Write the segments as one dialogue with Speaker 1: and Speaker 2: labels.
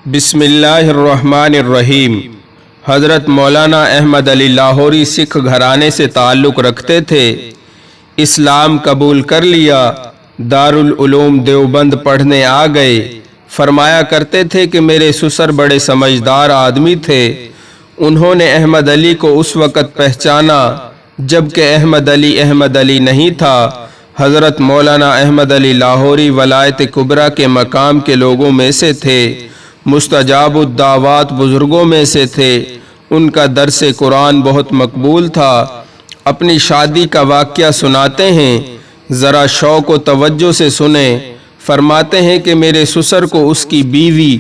Speaker 1: بسم اللہ الرحمن الرحیم۔ حضرت مولانا احمد علی لاہوری سکھ گھرانے سے تعلق رکھتے تھے۔ اسلام قبول کر لیا، دارالعلوم دیوبند پڑھنے آ گئے۔ فرمایا کرتے تھے کہ میرے سسر بڑے سمجھدار آدمی تھے۔ انہوں نے احمد علی کو اس وقت پہچانا جبکہ احمد علی نہیں تھا۔ حضرت مولانا احمد علی لاہوری ولایت کبریٰ کے مقام کے لوگوں میں سے تھے، مستجاب الدعوات بزرگوں میں سے تھے۔ ان کا درس قرآن بہت مقبول تھا۔ اپنی شادی کا واقعہ سناتے ہیں، ذرا شوق و توجہ سے سنیں۔ فرماتے ہیں کہ میرے سسر کو اس کی بیوی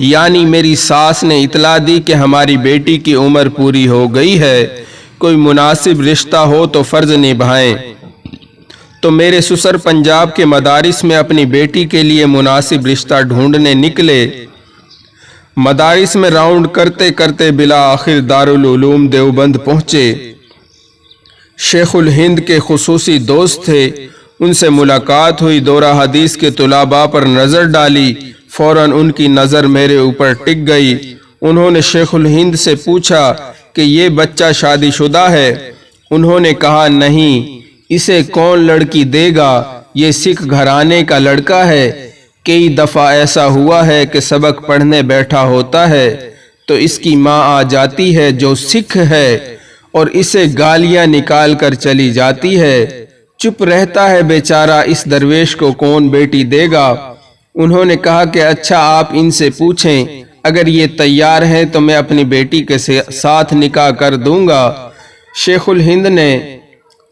Speaker 1: یعنی میری ساس نے اطلاع دی کہ ہماری بیٹی کی عمر پوری ہو گئی ہے، کوئی مناسب رشتہ ہو تو فرض نبھائیں۔ تو میرے سسر پنجاب کے مدارس میں اپنی بیٹی کے لیے مناسب رشتہ ڈھونڈنے نکلے۔ مدارس میں راؤنڈ کرتے کرتے بالآخر دارالعلوم دیوبند پہنچے۔ شیخ الہند کے خصوصی دوست تھے، ان سے ملاقات ہوئی، دورہ حدیث کے طلباء پر نظر ڈالی، فوراً ان کی نظر میرے اوپر ٹک گئی۔ انہوں نے شیخ الہند سے پوچھا کہ یہ بچہ شادی شدہ ہے؟ انہوں نے کہا نہیں، اسے کون لڑکی دے گا، یہ سکھ گھرانے کا لڑکا ہے۔ کئی دفعہ ایسا ہوا ہے کہ سبق پڑھنے بیٹھا ہوتا ہے تو اس کی ماں آ جاتی ہے جو سکھ ہے اور اسے گالیاں نکال کر چلی جاتی ہے۔ چپ رہتا ہے بیچارہ، اس درویش کو کون بیٹی دے گا؟ انہوں نے کہا کہ اچھا آپ ان سے پوچھیں، اگر یہ تیار ہیں تو میں اپنی بیٹی کے ساتھ نکاح کر دوں گا۔ شیخ الہند نے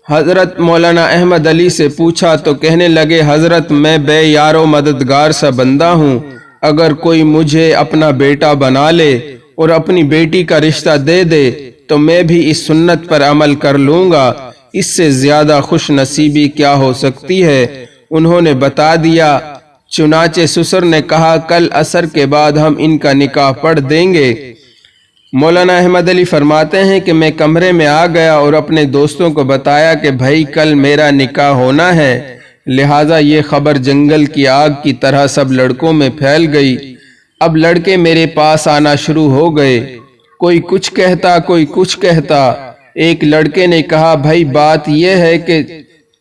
Speaker 1: حضرت مولانا احمد علی سے پوچھا تو کہنے لگے، حضرت میں بے یار و مددگار سا بندہ ہوں، اگر کوئی مجھے اپنا بیٹا بنا لے اور اپنی بیٹی کا رشتہ دے دے تو میں بھی اس سنت پر عمل کر لوں گا، اس سے زیادہ خوش نصیبی کیا ہو سکتی ہے؟ انہوں نے بتا دیا۔ چنانچہ سسر نے کہا کل عصر کے بعد ہم ان کا نکاح پڑھ دیں گے۔ مولانا احمد علی فرماتے ہیں کہ میں کمرے میں آ گیا اور اپنے دوستوں کو بتایا کہ بھائی کل میرا نکاح ہونا ہے، لہٰذا یہ خبر جنگل کی آگ کی طرح سب لڑکوں میں پھیل گئی۔ اب لڑکے میرے پاس آنا شروع ہو گئے، کوئی کچھ کہتا کوئی کچھ کہتا۔ ایک لڑکے نے کہا بھائی بات یہ ہے کہ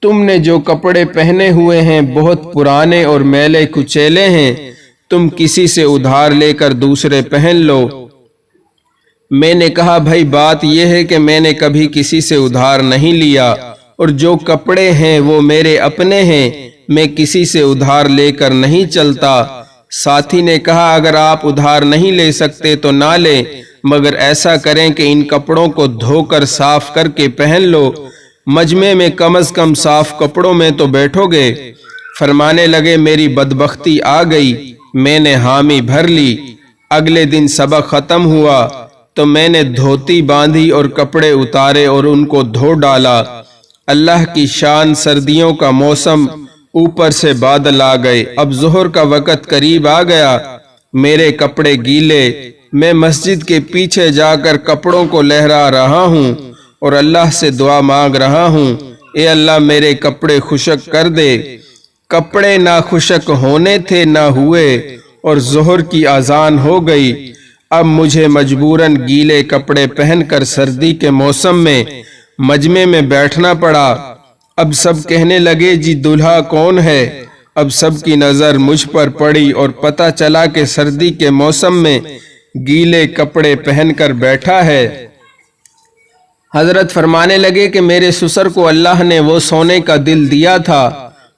Speaker 1: تم نے جو کپڑے پہنے ہوئے ہیں بہت پرانے اور میلے کچیلے ہیں، تم کسی سے ادھار لے کر دوسرے پہن لو۔ میں نے کہا بھائی بات یہ ہے کہ میں نے کبھی کسی سے ادھار نہیں لیا اور جو کپڑے ہیں وہ میرے اپنے ہیں، میں کسی سے ادھار لے کر نہیں چلتا۔ ساتھی نے کہا اگر آپ ادھار نہیں لے سکتے تو نہ لیں، مگر ایسا کریں کہ ان کپڑوں کو دھو کر صاف کر کے پہن لو، مجمع میں کم از کم صاف کپڑوں میں تو بیٹھو گے۔ فرمانے لگے میری بدبختی آ گئی، میں نے حامی بھر لی۔ اگلے دن سبق ختم ہوا تو میں نے دھوتی باندھی اور کپڑے اتارے اور ان کو دھو ڈالا۔ اللہ کی شان، سردیوں کا موسم، اوپر سے بادل آ گئے۔ اب ظہر کا وقت قریب آ گیا، میرے کپڑے گیلے، میں مسجد کے پیچھے جا کر کپڑوں کو لہرا رہا ہوں اور اللہ سے دعا مانگ رہا ہوں، اے اللہ میرے کپڑے خشک کر دے۔ کپڑے نہ خشک ہونے تھے نہ ہوئے اور ظہر کی اذان ہو گئی۔ اب مجھے مجبوراً گیلے کپڑے پہن کر سردی کے موسم میں مجمع میں بیٹھنا پڑا۔ اب سب کہنے لگے جی دلہا کون ہے؟ اب سب کی نظر مجھ پر پڑی اور پتہ چلا کہ سردی کے موسم میں گیلے کپڑے پہن کر بیٹھا ہے۔ حضرت فرمانے لگے کہ میرے سسر کو اللہ نے وہ سونے کا دل دیا تھا،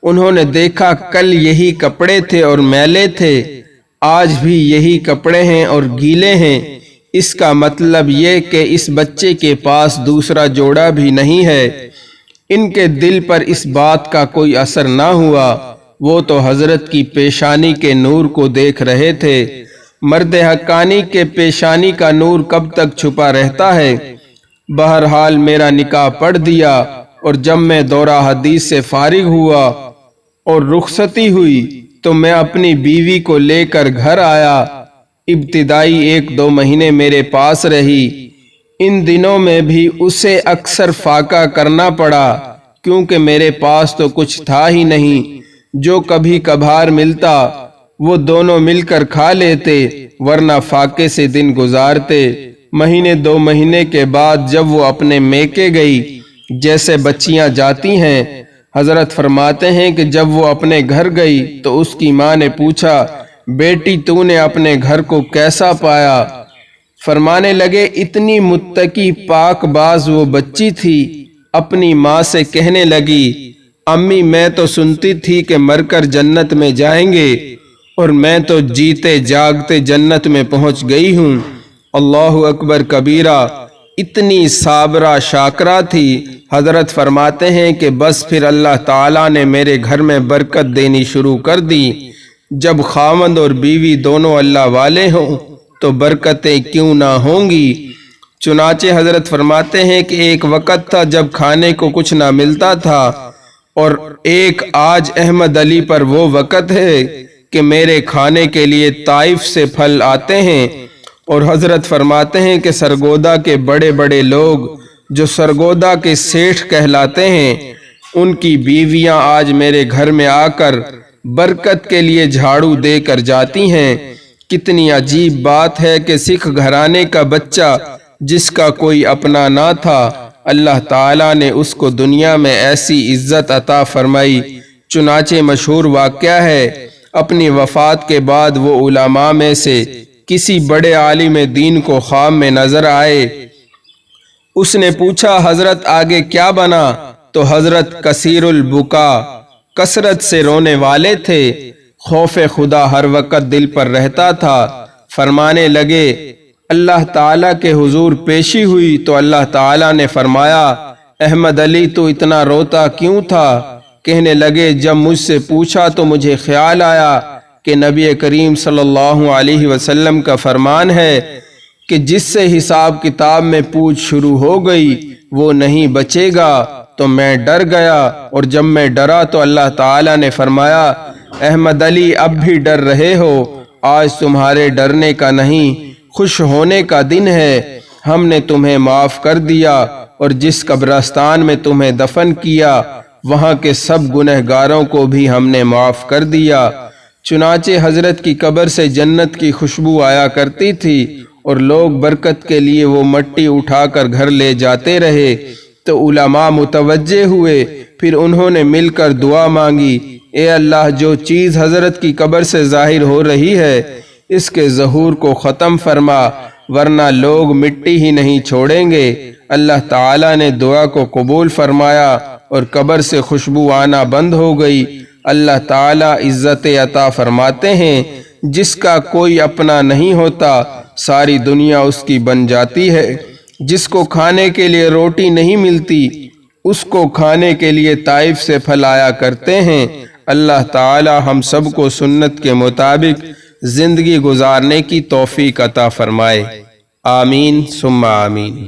Speaker 1: انہوں نے دیکھا کل یہی کپڑے تھے اور میلے تھے، آج بھی یہی کپڑے ہیں اور گیلے ہیں۔ اس کا مطلب یہ کہ اس بچے کے پاس دوسرا جوڑا بھی نہیں ہے۔ ان کے دل پر اس بات کا کوئی اثر نہ ہوا، وہ تو حضرت کی پیشانی کے نور کو دیکھ رہے تھے۔ مرد حقانی کے پیشانی کا نور کب تک چھپا رہتا ہے؟ بہرحال میرا نکاح پڑھ دیا اور جب میں دورہ حدیث سے فارغ ہوا اور رخصتی ہوئی تو میں اپنی بیوی کو لے کر گھر آیا۔ ابتدائی 1-2 مہینے میرے پاس رہی۔ ان دنوں میں بھی اسے اکثر فاقہ کرنا پڑا کیونکہ میرے پاس تو کچھ تھا ہی نہیں، جو کبھی کبھار ملتا وہ دونوں مل کر کھا لیتے، ورنہ فاقے سے دن گزارتے۔ مہینے 2 مہینے کے بعد جب وہ اپنے میکے گئی جیسے بچیاں جاتی ہیں، حضرت فرماتے ہیں کہ جب وہ اپنے گھر گئی تو اس کی ماں نے پوچھا، بیٹی تو نے اپنے گھر کو کیسا پایا؟ فرمانے لگے، اتنی متقی پاک باز وہ بچی تھی، اپنی ماں سے کہنے لگی، امی میں تو سنتی تھی کہ مر کر جنت میں جائیں گے اور میں تو جیتے جاگتے جنت میں پہنچ گئی ہوں۔ اللہ اکبر کبیرہ، اتنی صابرہ شاکرہ تھی۔ حضرت فرماتے ہیں کہ بس پھر اللہ تعالیٰ نے میرے گھر میں برکت دینی شروع کر دی۔ جب خاوند اور بیوی دونوں اللہ والے ہوں تو برکتیں کیوں نہ ہوں گی۔ چنانچہ حضرت فرماتے ہیں کہ ایک وقت تھا جب کھانے کو کچھ نہ ملتا تھا، اور ایک آج احمد علی پر وہ وقت ہے کہ میرے کھانے کے لیے طائف سے پھل آتے ہیں، اور حضرت فرماتے ہیں کہ سرگودا کے بڑے بڑے لوگ جو سرگودا کے سیٹھ کہلاتے ہیں، ان کی بیویاں آج میرے گھر میں آ کر برکت کے لیے جھاڑو دے کر جاتی ہیں۔ کتنی عجیب بات ہے کہ سکھ گھرانے کا بچہ جس کا کوئی اپنا نہ تھا، اللہ تعالیٰ نے اس کو دنیا میں ایسی عزت عطا فرمائی۔ چنانچہ مشہور واقعہ ہے، اپنی وفات کے بعد وہ علماء میں سے کسی بڑے عالم دین کو خواب میں نظر آئے۔ اس نے پوچھا، حضرت آگے کیا بنا؟ تو حضرت کثیر البکا، کثرت سے رونے والے تھے۔ خوف خدا ہر وقت دل پر رہتا تھا۔ فرمانے لگے، اللہ تعالیٰ کے حضور پیشی ہوئی تو اللہ تعالیٰ نے فرمایا، احمد علی تو اتنا روتا کیوں تھا؟ کہنے لگے، جب مجھ سے پوچھا تو مجھے خیال آیا کہ نبی کریم صلی اللہ علیہ وسلم کا فرمان ہے کہ جس سے حساب کتاب میں پوچھ شروع ہو گئی وہ نہیں بچے گا، تو میں ڈر گیا، اور جب میں ڈرا تو اللہ تعالیٰ نے فرمایا، احمد علی اب بھی ڈر رہے ہو، آج تمہارے ڈرنے کا نہیں خوش ہونے کا دن ہے، ہم نے تمہیں معاف کر دیا، اور جس قبرستان میں تمہیں دفن کیا وہاں کے سب گنہگاروں کو بھی ہم نے معاف کر دیا۔ چنانچہ حضرت کی قبر سے جنت کی خوشبو آیا کرتی تھی، اور لوگ برکت کے لیے وہ مٹی اٹھا کر گھر لے جاتے رہے، تو علماء متوجہ ہوئے، پھر انہوں نے مل کر دعا مانگی، اے اللہ، جو چیز حضرت کی قبر سے ظاہر ہو رہی ہے اس کے ظہور کو ختم فرما، ورنہ لوگ مٹی ہی نہیں چھوڑیں گے۔ اللہ تعالیٰ نے دعا کو قبول فرمایا اور قبر سے خوشبو آنا بند ہو گئی۔ اللہ تعالیٰ عزت عطا فرماتے ہیں، جس کا کوئی اپنا نہیں ہوتا ساری دنیا اس کی بن جاتی ہے۔ جس کو کھانے کے لیے روٹی نہیں ملتی اس کو کھانے کے لیے طائف سے پھل آیا کرتے ہیں۔ اللہ تعالی ہم سب کو سنت کے مطابق زندگی گزارنے کی توفیق عطا فرمائے۔ آمین ثم آمین۔